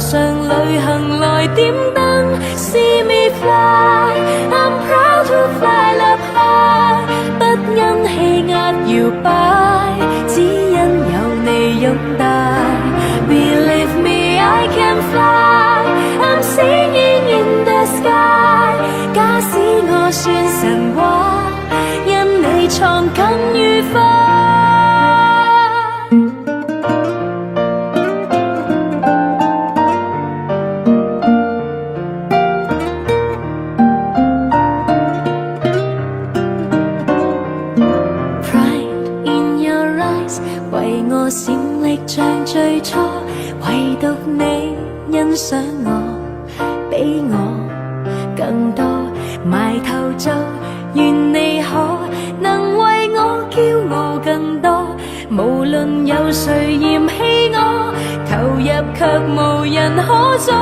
上旅行來點燈 See me fly I'm proud to fly up high 不因氣壓搖擺只因有你擁帶 Believe me I can fly I'm singing in the sky 假使我算神話因你創更愉快為我閃力像最初，唯獨你欣賞我，比我更多。埋頭就願你可能為我驕傲更多。無論有誰嫌棄我，投入卻無人可阻。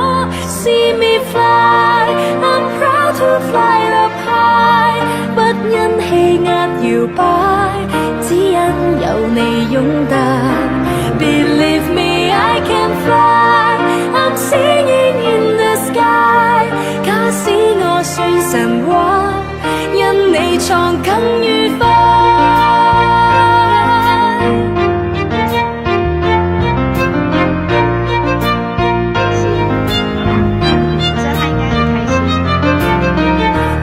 See me fly I'm proud to fly up high 不因氣壓搖擺只因有你擁戴 Believe me I can fly I'm singing in the sky 假使我算神話因你創更愉快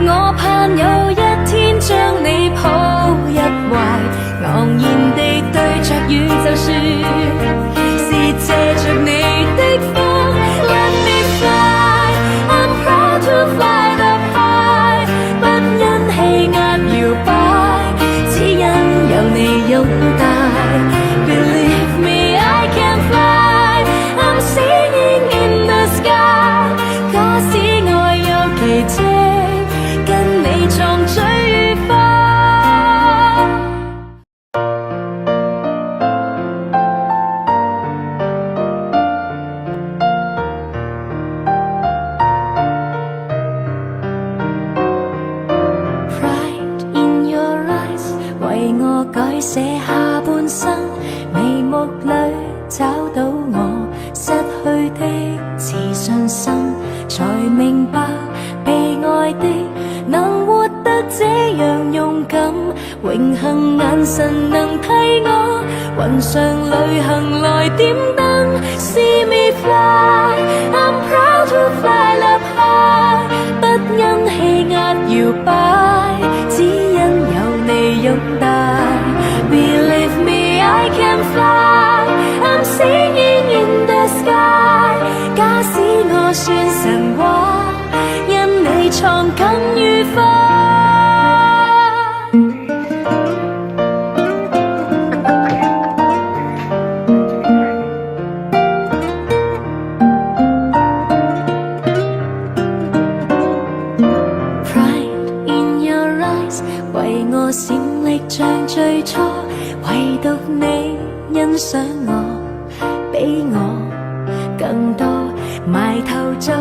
我盼有一天將你抱入懷昂然地對着宇宙說是借着你的風 Let me fly I'm proud to fly up high 不因氣壓搖擺只因有你擁帶 Believe me I can fly I'm singing in the sky 假使愛有奇蹟跟你創最愉快為我改寫下半生，眉目裏找到我失去的自信心，才明白被愛的能活得這樣勇敢，榮幸眼神能替我雲上旅行來點燈 See me fly I'm proud to fly up high 不因氣壓搖擺只因有你擁帶 Believe me I can fly I'm singing in the sky 假使我算神話因你創更愉快為我閃力像最初，唯獨你欣賞我，比我更多。埋頭就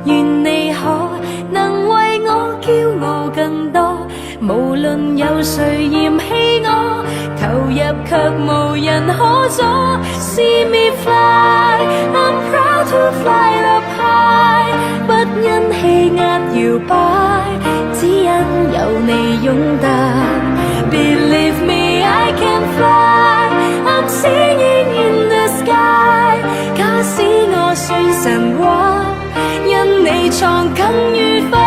願你可能為我驕傲更多。無論有誰嫌棄我，投入卻無人可阻。See me fly I'm proud to fly up high 不因氣壓搖擺只因有你擁帶 Believe me I can fly I'm singing in the sky 假使我算神話因你創更愉快